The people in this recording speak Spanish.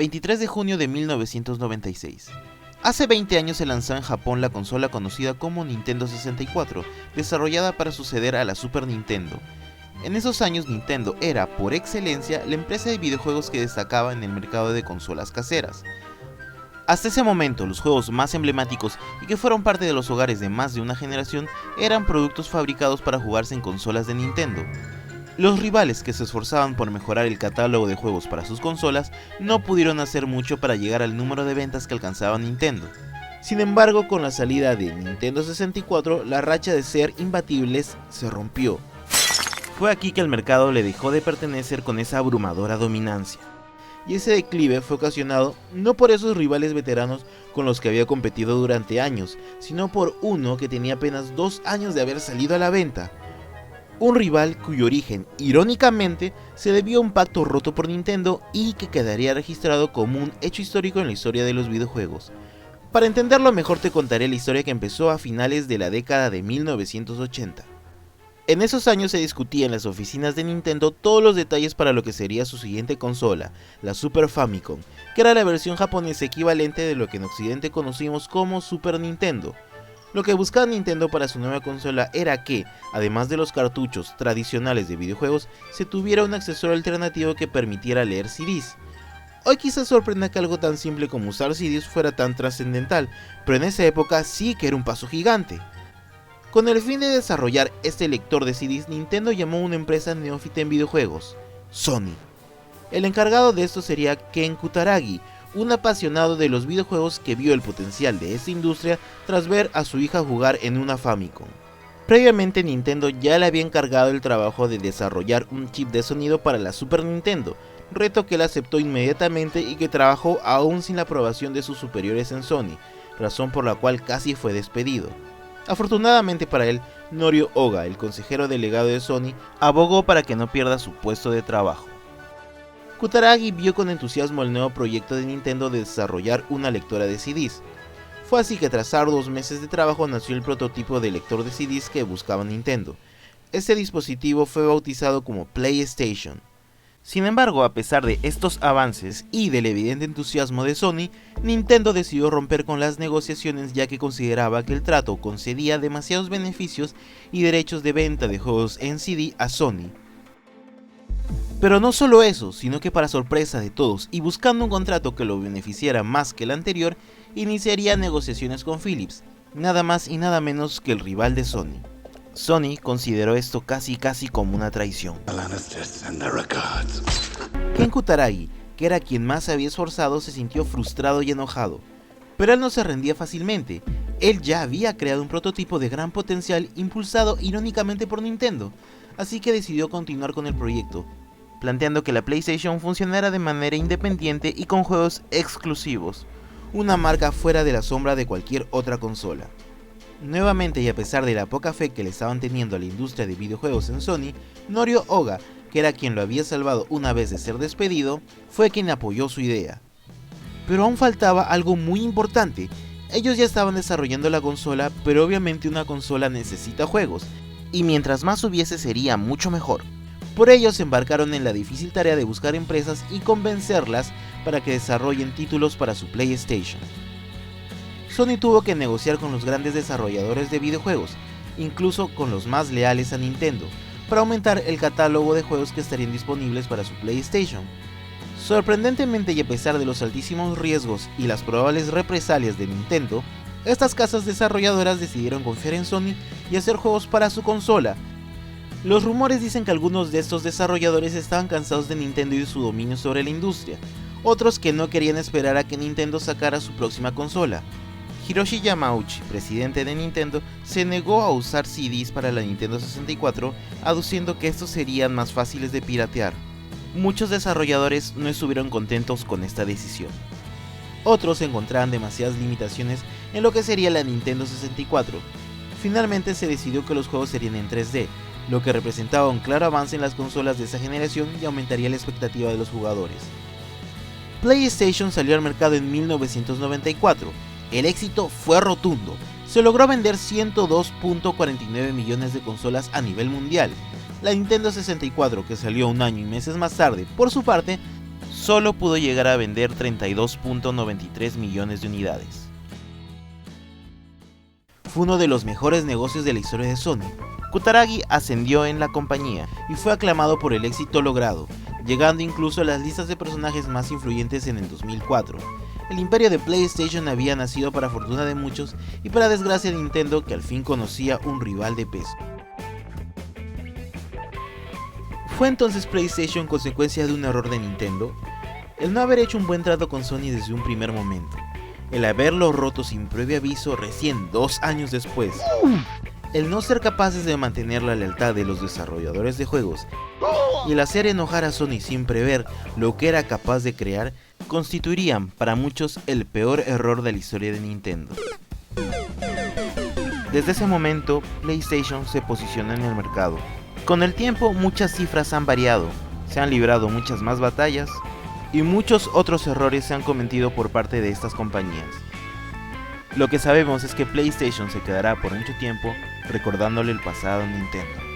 23 de junio de 1996. Hace 20 años se lanzó en Japón la consola conocida como Nintendo 64, desarrollada para suceder a la Super Nintendo. En esos años Nintendo era, por excelencia, la empresa de videojuegos que destacaba en el mercado de consolas caseras. Hasta ese momento, los juegos más emblemáticos y que fueron parte de los hogares de más de una generación eran productos fabricados para jugarse en consolas de Nintendo. Los rivales que se esforzaban por mejorar el catálogo de juegos para sus consolas no pudieron hacer mucho para llegar al número de ventas que alcanzaba Nintendo. Sin embargo, con la salida de Nintendo 64, la racha de ser imbatibles se rompió. Fue aquí que el mercado le dejó de pertenecer con esa abrumadora dominancia. Y ese declive fue ocasionado no por esos rivales veteranos con los que había competido durante años, sino por uno que tenía apenas 2 años de haber salido a la venta. Un rival cuyo origen, irónicamente, se debió a un pacto roto por Nintendo y que quedaría registrado como un hecho histórico en la historia de los videojuegos. Para entenderlo mejor te contaré la historia que empezó a finales de la década de 1980. En esos años se discutía en las oficinas de Nintendo todos los detalles para lo que sería su siguiente consola, la Super Famicom, que era la versión japonesa equivalente de lo que en Occidente conocimos como Super Nintendo. Lo que buscaba Nintendo para su nueva consola era que, además de los cartuchos tradicionales de videojuegos, se tuviera un accesorio alternativo que permitiera leer CDs. Hoy quizás sorprenda que algo tan simple como usar CDs fuera tan trascendental, pero en esa época sí que era un paso gigante. Con el fin de desarrollar este lector de CDs, Nintendo llamó a una empresa neófita en videojuegos, Sony. El encargado de esto sería Ken Kutaragi, un apasionado de los videojuegos que vio el potencial de esta industria tras ver a su hija jugar en una Famicom. Previamente Nintendo ya le había encargado el trabajo de desarrollar un chip de sonido para la Super Nintendo, reto que él aceptó inmediatamente y que trabajó aún sin la aprobación de sus superiores en Sony, razón por la cual casi fue despedido. Afortunadamente para él, Norio Oga, el consejero delegado de Sony, abogó para que no pierda su puesto de trabajo. Kutaragi vio con entusiasmo el nuevo proyecto de Nintendo de desarrollar una lectora de CDs. Fue así que tras arduos meses de trabajo nació el prototipo de lector de CDs que buscaba Nintendo. Este dispositivo fue bautizado como PlayStation. Sin embargo, a pesar de estos avances y del evidente entusiasmo de Sony, Nintendo decidió romper con las negociaciones ya que consideraba que el trato concedía demasiados beneficios y derechos de venta de juegos en CD a Sony. Pero no solo eso, sino que para sorpresa de todos y buscando un contrato que lo beneficiara más que el anterior, iniciaría negociaciones con Philips, nada más y nada menos que el rival de Sony. Sony consideró esto casi como una traición. Ken Kutaragi, que era quien más se había esforzado, se sintió frustrado y enojado. Pero él no se rendía fácilmente. Él ya había creado un prototipo de gran potencial impulsado irónicamente por Nintendo, así que decidió continuar con el proyecto, planteando que la PlayStation funcionara de manera independiente y con juegos exclusivos, una marca fuera de la sombra de cualquier otra consola. Nuevamente y a pesar de la poca fe que le estaban teniendo a la industria de videojuegos en Sony, Norio Oga, que era quien lo había salvado una vez de ser despedido, fue quien apoyó su idea. Pero aún faltaba algo muy importante. Ellos ya estaban desarrollando la consola, pero obviamente una consola necesita juegos, y mientras más hubiese sería mucho mejor. Por ello se embarcaron en la difícil tarea de buscar empresas y convencerlas para que desarrollen títulos para su PlayStation. Sony tuvo que negociar con los grandes desarrolladores de videojuegos, incluso con los más leales a Nintendo, para aumentar el catálogo de juegos que estarían disponibles para su PlayStation. Sorprendentemente y a pesar de los altísimos riesgos y las probables represalias de Nintendo, estas casas desarrolladoras decidieron confiar en Sony y hacer juegos para su consola. Los rumores dicen que algunos de estos desarrolladores estaban cansados de Nintendo y de su dominio sobre la industria, otros que no querían esperar a que Nintendo sacara su próxima consola. Hiroshi Yamauchi, presidente de Nintendo, se negó a usar CDs para la Nintendo 64, aduciendo que estos serían más fáciles de piratear. Muchos desarrolladores no estuvieron contentos con esta decisión. Otros encontraban demasiadas limitaciones en lo que sería la Nintendo 64. Finalmente se decidió que los juegos serían en 3D, lo que representaba un claro avance en las consolas de esa generación y aumentaría la expectativa de los jugadores. PlayStation salió al mercado en 1994. El éxito fue rotundo. Se logró vender 102.49 millones de consolas a nivel mundial. La Nintendo 64, que salió un año y meses más tarde, por su parte, solo pudo llegar a vender 32.93 millones de unidades. Fue uno de los mejores negocios de la historia de Sony. Kutaragi ascendió en la compañía y fue aclamado por el éxito logrado, llegando incluso a las listas de personajes más influyentes en el 2004. El imperio de PlayStation había nacido para fortuna de muchos y para desgracia de Nintendo, que al fin conocía un rival de peso. ¿Fue entonces PlayStation consecuencia de un error de Nintendo? El no haber hecho un buen trato con Sony desde un primer momento, el haberlo roto sin previo aviso recién 2 años después, el no ser capaces de mantener la lealtad de los desarrolladores de juegos y el hacer enojar a Sony sin prever lo que era capaz de crear, constituirían para muchos el peor error de la historia de Nintendo. Desde ese momento, PlayStation se posicionó en el mercado. Con el tiempo, muchas cifras han variado, se han librado muchas más batallas y muchos otros errores se han cometido por parte de estas compañías. Lo que sabemos es que PlayStation se quedará por mucho tiempo recordándole el pasado a Nintendo.